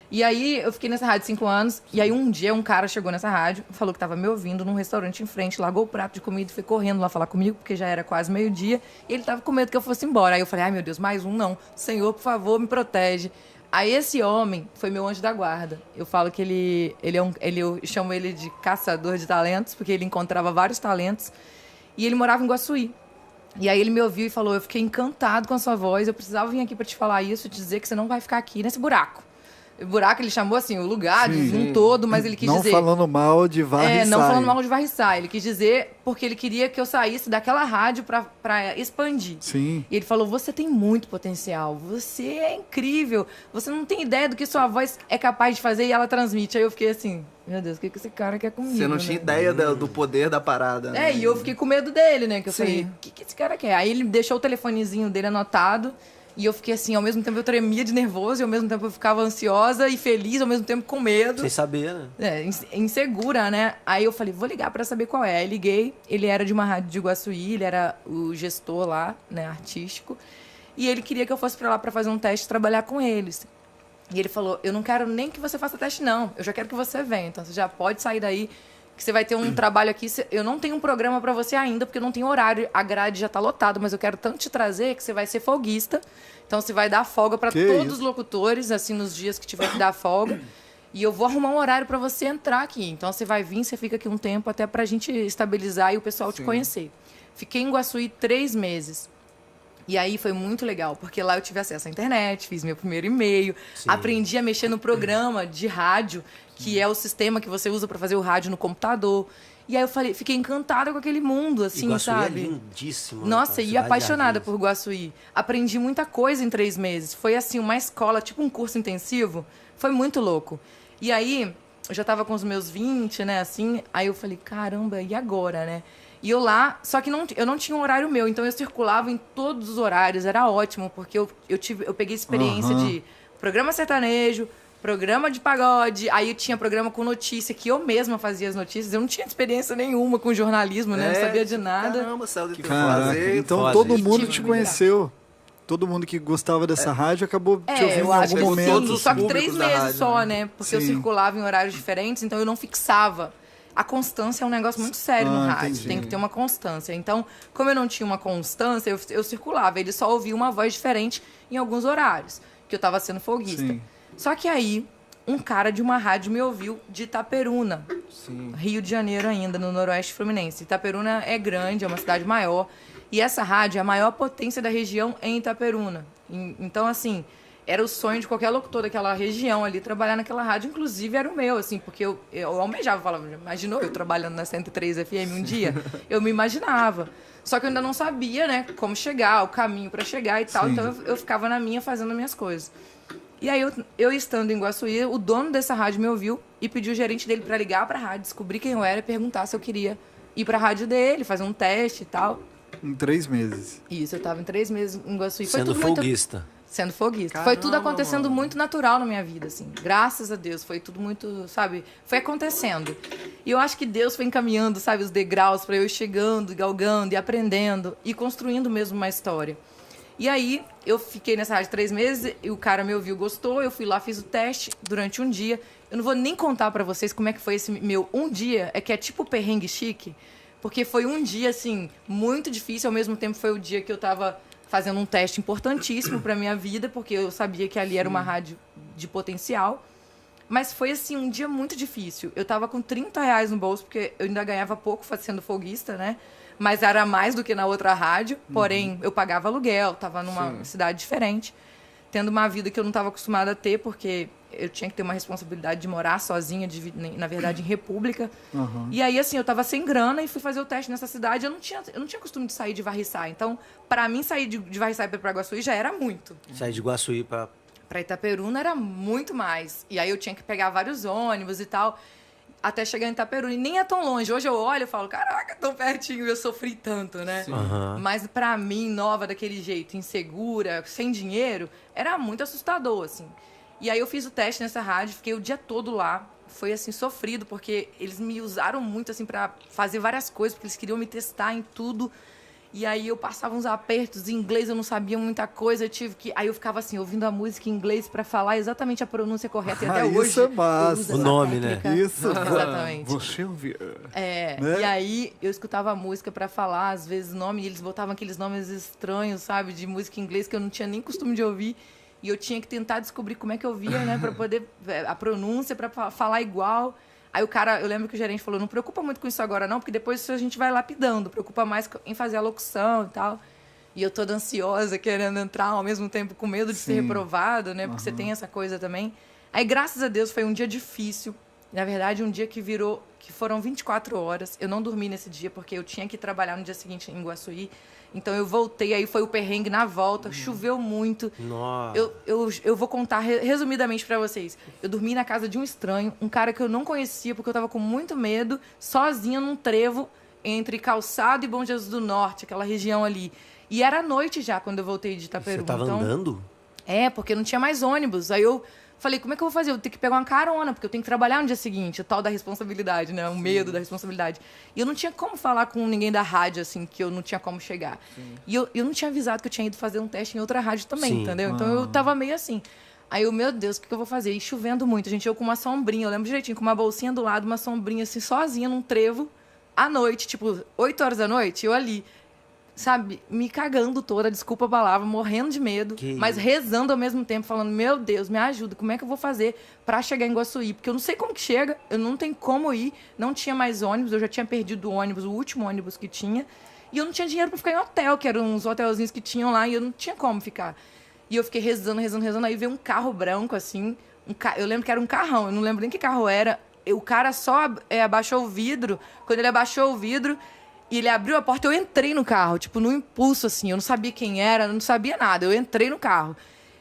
E aí, eu fiquei nessa rádio 5 anos. E aí, um dia, um cara chegou nessa rádio, falou que tava me ouvindo num restaurante em frente, largou o prato de comida e foi correndo lá falar comigo, porque já era quase meio-dia. E ele tava com medo que eu fosse embora. Aí eu falei, ai, meu Deus, mais um não. Senhor, por favor, me protege. Aí esse homem foi meu anjo da guarda. Eu falo que eu chamo ele de caçador de talentos, porque ele encontrava vários talentos. E ele morava em Guaçuí. E aí ele me ouviu e falou, eu fiquei encantado com a sua voz, eu precisava vir aqui pra te falar isso, te dizer que você não vai ficar aqui nesse buraco. O buraco ele chamou assim, o lugar de um todo, mas ele quis Não dizer... falando mal de Varre não falando mal de Varriçai. Ele quis dizer porque ele queria que eu saísse daquela rádio pra expandir. Sim. E ele falou, você tem muito potencial, você é incrível, você não tem ideia do que sua voz é capaz de fazer e ela transmite. Aí eu fiquei assim, meu Deus, o que esse cara quer comigo? Você não tinha ideia do poder da parada, né? E eu fiquei com medo dele, né? Que eu Sim. falei, o que esse cara quer? Aí ele deixou o telefonezinho dele anotado. E eu fiquei assim, ao mesmo tempo eu tremia de nervoso, e ao mesmo tempo eu ficava ansiosa e feliz, ao mesmo tempo com medo. Sem saber, né? Insegura, né? Aí eu falei, vou ligar pra saber qual é. Aí liguei, ele era de uma rádio de Iguaçuí, ele era o gestor lá, né, artístico. E ele queria que eu fosse pra lá pra fazer um teste e trabalhar com eles. E ele falou, eu não quero nem que você faça teste, não. Eu já quero que você venha. Então você já pode sair daí, que você vai ter um trabalho aqui. Eu não tenho um programa pra você ainda, porque eu não tenho horário. A grade já tá lotada, mas eu quero tanto te trazer que você vai ser folguista. Então você vai dar folga pra todos os locutores, assim, nos dias que tiver que dar folga. E eu vou arrumar um horário pra você entrar aqui. Então você vai vir, você fica aqui um tempo até pra gente estabilizar e o pessoal te conhecer. Fiquei em Guaçuí 3 meses. E aí foi muito legal, porque lá eu tive acesso à internet, fiz meu primeiro e-mail, aprendi a mexer no programa de rádio, que é o sistema que você usa para fazer o rádio no computador. E aí eu falei, fiquei encantada com aquele mundo, assim, Iguaçuí sabe? É lindíssimo. Nossa, e apaixonada por Guaçuí. Aprendi muita coisa em 3 meses. Foi assim, uma escola, tipo um curso intensivo. Foi muito louco. E aí, eu já tava com os meus 20, né, assim. Aí eu falei, caramba, e agora, né? E eu lá, só que eu não tinha um horário meu, então eu circulava em todos os horários, era ótimo, porque eu peguei experiência de programa sertanejo, programa de pagode, aí eu tinha programa com notícia, que eu mesma fazia as notícias, eu não tinha experiência nenhuma com jornalismo, né? Não sabia de nada. Caramba, saiu de Caraca, então todo mundo te conheceu. Todo mundo que gostava dessa rádio acabou te ouvindo em algum momento. Sim, só que 3 meses só, né? Porque eu circulava em horários diferentes, então eu não fixava. A constância é um negócio muito sério no rádio. Entendi. Tem que ter uma constância. Então, como eu não tinha uma constância, eu circulava. Ele só ouvia uma voz diferente em alguns horários, que eu estava sendo folguista. Sim. Só que aí, um cara de uma rádio me ouviu de Itaperuna, Rio de Janeiro ainda, no Noroeste Fluminense. Itaperuna é grande, é uma cidade maior. E essa rádio é a maior potência da região em Itaperuna. Então, assim, era o sonho de qualquer locutor daquela região ali, trabalhar naquela rádio, inclusive era o meu, assim, porque eu almejava, falava, imaginou eu trabalhando na 103 FM um dia? Eu me imaginava. Só que eu ainda não sabia, né, como chegar, o caminho para chegar e tal, então eu ficava na minha, fazendo as minhas coisas. E aí, eu estando em Guaçuí, o dono dessa rádio me ouviu e pediu o gerente dele para ligar para a rádio, descobrir quem eu era e perguntar se eu queria ir para a rádio dele, fazer um teste e tal. Em 3 meses. Isso, eu tava em 3 meses em Guaçuí. Sendo folguista. Sendo folguista. Caramba, Foi tudo acontecendo mano. muito natural na minha vida, assim. Graças a Deus. Foi tudo muito, sabe? Foi acontecendo. E eu acho que Deus foi encaminhando, sabe, os degraus para eu ir chegando, galgando e aprendendo e construindo mesmo uma história. E aí, eu fiquei nessa rádio 3 meses e o cara me ouviu, gostou. Eu fui lá, fiz o teste durante um dia. Eu não vou nem contar para vocês como é que foi esse meu um dia. É que é tipo perrengue chique. Porque foi um dia, assim, muito difícil. Ao mesmo tempo, foi o dia que eu tava fazendo um teste importantíssimo para minha vida, porque eu sabia que ali era uma rádio de potencial. Mas foi, assim, um dia muito difícil. Eu tava com R$30 no bolso, porque eu ainda ganhava pouco sendo folguista, né? Mas era mais do que na outra rádio. Porém, eu pagava aluguel, tava numa cidade diferente, tendo uma vida que eu não estava acostumada a ter, porque eu tinha que ter uma responsabilidade de morar sozinha, na verdade, em república. E aí, assim, eu tava sem grana e fui fazer o teste nessa cidade. Eu não tinha costume de sair de Varriçai. Então, para mim, sair de Varriçai para Iguaçuí já era muito. Sair de Iguaçuí para Itaperuna era muito mais. E aí eu tinha que pegar vários ônibus e tal, até chegar em Itaperuna. E nem é tão longe. Hoje eu olho e falo, caraca, tão pertinho, eu sofri tanto, né? Mas pra mim, nova daquele jeito, insegura, sem dinheiro, era muito assustador, assim. E aí eu fiz o teste nessa rádio, fiquei o dia todo lá. Foi, assim, sofrido, porque eles me usaram muito, assim, pra fazer várias coisas, porque eles queriam me testar em tudo. E aí eu passava uns apertos em inglês, eu não sabia muita coisa, aí eu ficava assim, ouvindo a música em inglês para falar exatamente a pronúncia correta. E até hoje. Isso é massa. O nome, técnica. né? Isso. Exatamente. Você ouvia. Né? E aí eu escutava a música para falar, às vezes, nome, e eles botavam aqueles nomes estranhos, sabe, de música em inglês que eu não tinha nem costume de ouvir. E eu tinha que tentar descobrir como é que eu via, né, para poder a pronúncia, para falar igual. Aí o cara, eu lembro que o gerente falou, não preocupa muito com isso agora não, porque depois a gente vai lapidando, preocupa mais em fazer a locução e tal. E eu toda ansiosa, querendo entrar, ao mesmo tempo com medo de ser reprovado, né, porque você tem essa coisa também. Aí, graças a Deus, foi um dia difícil. Na verdade, um dia que foram 24 horas. Eu não dormi nesse dia, porque eu tinha que trabalhar no dia seguinte em Iguaçuí. Então eu voltei, aí foi o perrengue na volta, choveu muito. Nossa. Eu vou contar resumidamente pra vocês. Eu dormi na casa de um estranho, um cara que eu não conhecia, porque eu tava com muito medo, sozinha num trevo entre Calçado e Bom Jesus do Norte, aquela região ali. E era noite já, quando eu voltei de Itaperu. Você tava andando? Porque não tinha mais ônibus. Aí eu falei, como é que eu vou fazer? Eu tenho que pegar uma carona, porque eu tenho que trabalhar no dia seguinte. O tal da responsabilidade, né? O medo da responsabilidade. E eu não tinha como falar com ninguém da rádio, assim, que eu não tinha como chegar. Sim. E eu não tinha avisado que eu tinha ido fazer um teste em outra rádio também, entendeu? Então eu tava meio assim. Aí eu, meu Deus, o que eu vou fazer? E chovendo muito, gente. Eu com uma sombrinha, eu lembro direitinho, com uma bolsinha do lado, uma sombrinha assim, sozinha num trevo, à noite, tipo, 8 horas da noite, eu ali, sabe, me cagando toda, desculpa a palavra, morrendo de medo, mas rezando ao mesmo tempo, falando, meu Deus, me ajuda, como é que eu vou fazer pra chegar em Iguaçuí? Porque eu não sei como que chega, eu não tenho como ir, não tinha mais ônibus, eu já tinha perdido o ônibus, o último ônibus que tinha, e eu não tinha dinheiro pra ficar em hotel, que eram uns hotelzinhos que tinham lá, e eu não tinha como ficar. E eu fiquei rezando, aí veio um carro branco, assim, eu lembro que era um carrão, eu não lembro nem que carro era, o cara só abaixou o vidro, quando ele abaixou o vidro, e ele abriu a porta, eu entrei no carro, tipo, no impulso, assim. Eu não sabia quem era, eu não sabia nada. Eu entrei no carro.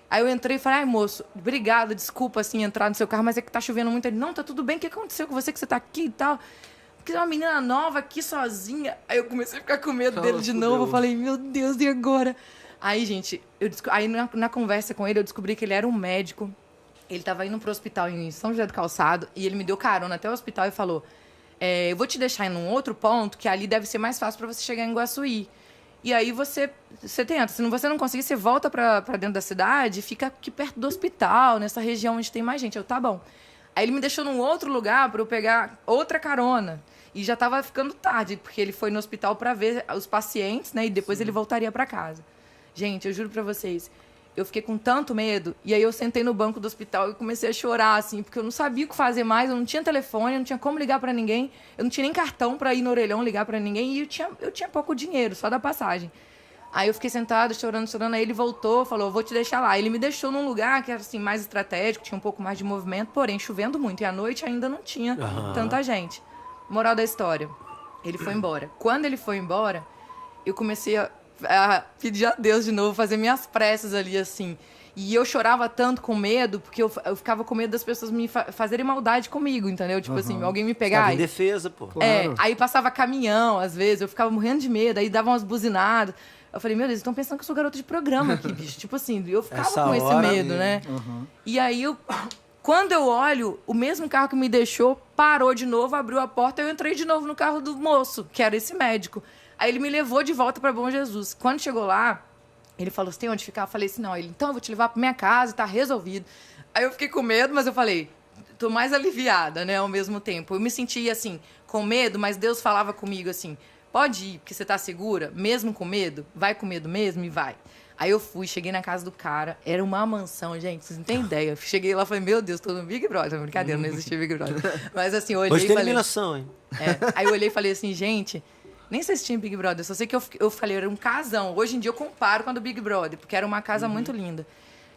Aí eu entrei e falei, ai, moço, obrigada, desculpa, assim, entrar no seu carro, mas é que tá chovendo muito. Ele, não, tá tudo bem, o que aconteceu com você, que você tá aqui e tal? Porque é uma menina nova aqui, sozinha. Aí eu comecei a ficar com medo dele de novo. Eu falei, meu Deus, e agora? Aí, gente, aí na conversa com ele, eu descobri que ele era um médico. Ele tava indo pro hospital em São José do Calçado, e ele me deu carona até o hospital e falou... eu vou te deixar em um outro ponto, que ali deve ser mais fácil para você chegar em Iguaçuí. E aí você tenta. Se você não conseguir, você volta para dentro da cidade e fica aqui perto do hospital, nessa região onde tem mais gente. Eu, tá bom. Aí ele me deixou num outro lugar para eu pegar outra carona. E já estava ficando tarde, porque ele foi no hospital para ver os pacientes, né? E depois ele voltaria para casa. Gente, eu juro para vocês... Eu fiquei com tanto medo, e aí eu sentei no banco do hospital e comecei a chorar, assim, porque eu não sabia o que fazer mais, eu não tinha telefone, eu não tinha como ligar pra ninguém, eu não tinha nem cartão pra ir no orelhão ligar pra ninguém, e eu tinha pouco dinheiro, só da passagem. Aí eu fiquei sentada, chorando, aí ele voltou, falou, vou te deixar lá. Ele me deixou num lugar que era, assim, mais estratégico, tinha um pouco mais de movimento, porém, chovendo muito, e à noite ainda não tinha tanta gente. Moral da história, ele foi embora. Quando ele foi embora, eu comecei a pedir a Deus de novo, fazer minhas preces ali, assim. E eu chorava tanto com medo, porque eu ficava com medo das pessoas me fazerem maldade comigo, entendeu? Tipo assim, alguém me pegar... Estava em defesa, pô. Claro. Aí passava caminhão, às vezes, eu ficava morrendo de medo, aí davam umas buzinadas. Eu falei, meu Deus, estão pensando que eu sou garota de programa aqui, bicho. Tipo assim, eu ficava com esse medo, né? E aí, quando eu olho, o mesmo carro que me deixou parou de novo, abriu a porta, eu entrei de novo no carro do moço, que era esse médico. Aí ele me levou de volta para Bom Jesus. Quando chegou lá, ele falou, você tem onde ficar? Eu falei assim, não. Ele, então eu vou te levar para minha casa, tá resolvido. Aí eu fiquei com medo, mas eu falei, tô mais aliviada, né, ao mesmo tempo. Eu me sentia, assim, com medo, mas Deus falava comigo assim, pode ir, porque você tá segura, mesmo com medo, vai com medo mesmo e vai. Aí eu fui, cheguei na casa do cara, era uma mansão, gente, vocês não têm ideia. Cheguei lá e falei, meu Deus, tô no Big Brother. Brincadeira, não existia Big Brother. Mas assim, eu olhei hoje e tem falei... eliminação, hein? Aí eu olhei e falei assim, gente... Nem sei se tinha Big Brother, só sei que eu falei, era um casão. Hoje em dia eu comparo com a do Big Brother, porque era uma casa muito linda.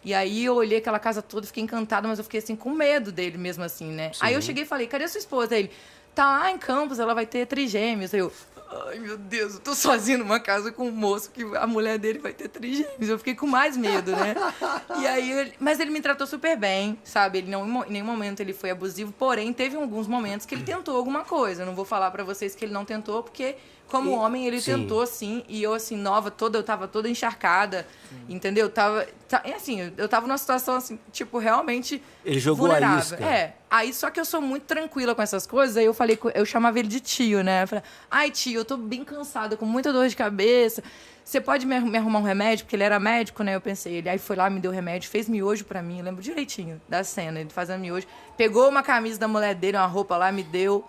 E aí eu olhei aquela casa toda, fiquei encantada, mas eu fiquei assim, com medo dele mesmo assim, né? Sim. Aí eu cheguei e falei, cadê a sua esposa? Aí ele, tá lá em Campos, ela vai ter trigêmeos. Aí eu, ai meu Deus, eu tô sozinho numa casa com um moço que a mulher dele vai ter trigêmeos. Eu fiquei com mais medo, né? E aí, mas ele me tratou super bem, sabe? Ele não, em nenhum momento ele foi abusivo, porém teve alguns momentos que ele tentou alguma coisa. Eu não vou falar pra vocês que ele não tentou, porque como homem ele tentou, sim. E eu, assim, nova, eu tava toda encharcada, entendeu? Assim, eu tava numa situação, assim, tipo, realmente ele jogou vulnerável. a isca. Aí, só que eu sou muito tranquila com essas coisas, aí eu chamava ele de tio, né? Eu falei, ai, tio, eu tô bem cansada, com muita dor de cabeça, você pode me arrumar um remédio? Porque ele era médico, né? Eu pensei, ele aí foi lá, me deu remédio, fez miojo pra mim, eu lembro direitinho da cena, ele fazendo miojo, pegou uma camisa da mulher dele, uma roupa lá, me deu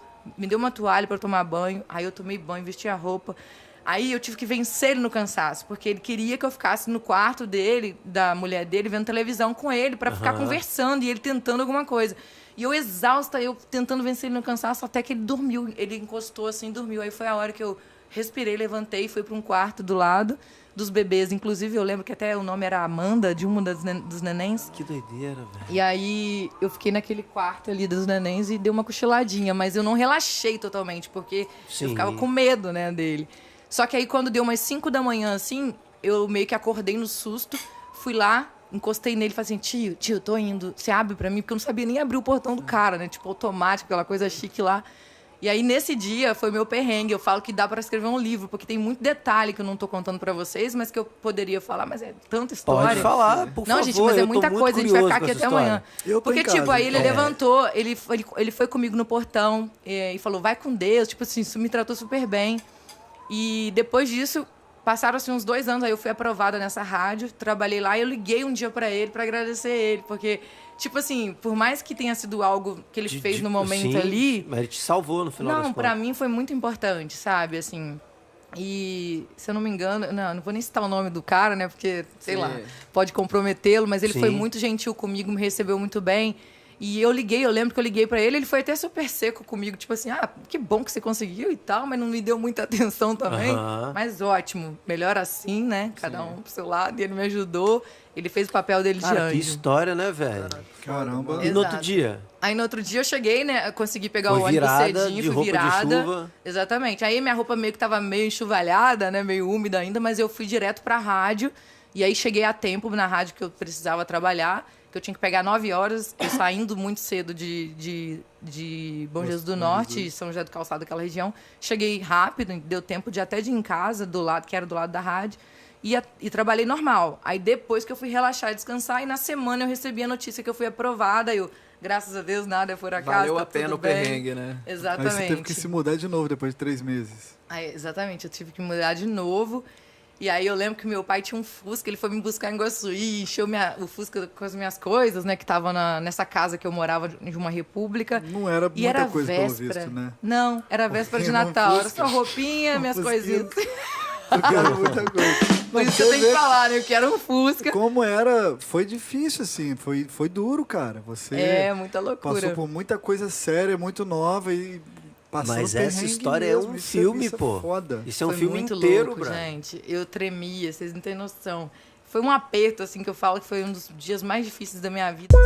uma toalha pra eu tomar banho, aí eu tomei banho, vesti a roupa. Aí eu tive que vencer ele no cansaço, porque ele queria que eu ficasse no quarto dele, da mulher dele, vendo televisão com ele, pra ficar conversando e ele tentando alguma coisa. E eu exausta, eu tentando vencer ele no cansaço, até que ele dormiu. Ele encostou assim, dormiu. Aí foi a hora que eu respirei, levantei, fui para um quarto do lado dos bebês. Inclusive, eu lembro que até o nome era Amanda, de uma dos nenéns. Que doideira, velho. E aí eu fiquei naquele quarto ali dos nenéns e dei uma cochiladinha, mas eu não relaxei totalmente, porque eu ficava com medo, né, dele. Só que aí, quando deu umas 5 da manhã, assim, eu meio que acordei no susto, fui lá, encostei nele e falei assim, tio, eu tô indo, você abre pra mim? Porque eu não sabia nem abrir o portão do cara, né? Tipo, automático, aquela coisa chique lá. E aí, nesse dia, foi meu perrengue. Eu falo que dá pra escrever um livro, porque tem muito detalhe que eu não tô contando pra vocês, mas que eu poderia falar, mas é tanta história. Pode falar, por favor. Não, gente, mas é muita coisa, a gente vai ficar aqui até amanhã. Porque, tipo, aí ele levantou, ele foi comigo no portão e falou, vai com Deus, tipo assim, isso me tratou super bem. E depois disso, passaram assim, uns 2 anos, aí eu fui aprovada nessa rádio, trabalhei lá e eu liguei um dia pra ele, pra agradecer ele, porque, tipo assim, por mais que tenha sido algo que ele fez no momento ali... Mas ele te salvou no final das contas. Não, pra mim foi muito importante, sabe, assim... E, se eu não me engano, não vou nem citar o nome do cara, né, porque, sei lá, pode comprometê-lo, mas ele foi muito gentil comigo, me recebeu muito bem. E eu lembro que eu liguei pra ele, ele foi até super seco comigo, tipo assim, que bom que você conseguiu e tal, mas não me deu muita atenção também. Mas ótimo, melhor assim, né? Cada um pro seu lado, e ele me ajudou, ele fez o papel dele de anjo. Que história, né, velho? Caramba. E no outro dia? Aí no outro dia eu cheguei, né? Eu consegui pegar o ônibus cedinho, fui virada. De chuva. Exatamente. Aí minha roupa meio que tava meio enxovalhada, né? Meio úmida ainda, mas eu fui direto pra rádio. E aí cheguei a tempo na rádio que eu precisava trabalhar, que eu tinha que pegar 9 horas, eu saindo muito cedo de Bom Jesus do Norte, São José do Calçado, aquela região. Cheguei rápido, deu tempo de até de ir em casa, do lado, que era do lado da rádio, e trabalhei normal. Aí depois que eu fui relaxar e descansar, e na semana eu recebi a notícia que eu fui aprovada, eu, graças a Deus, nada por acaso, valeu tá a pena tudo o bem. perrengue, né? Exatamente. Aí você teve que se mudar de novo depois de 3 meses. Aí, exatamente, eu tive que mudar de novo. E aí eu lembro que meu pai tinha um Fusca, ele foi me buscar em Iguaçuí, encheu o Fusca com as minhas coisas, né? Que tava nessa casa que eu morava de uma república. Não era muita era coisa véspera, pelo visto, né? Não, era véspera de Natal. Era só roupinha, minhas coisinhas. Eu quero muita coisa. Por isso que eu tenho que falar, né? Eu quero um Fusca. Como era... Foi difícil, assim. Foi duro, cara. Você muita loucura. passou por muita coisa séria, muito nova e... Mas essa história é um filme, pô. Foda. Isso é um Foi filme muito inteiro, louco, bro. gente. Eu tremia, vocês não têm noção. Foi um aperto, assim, que eu falo que foi um dos dias mais difíceis da minha vida.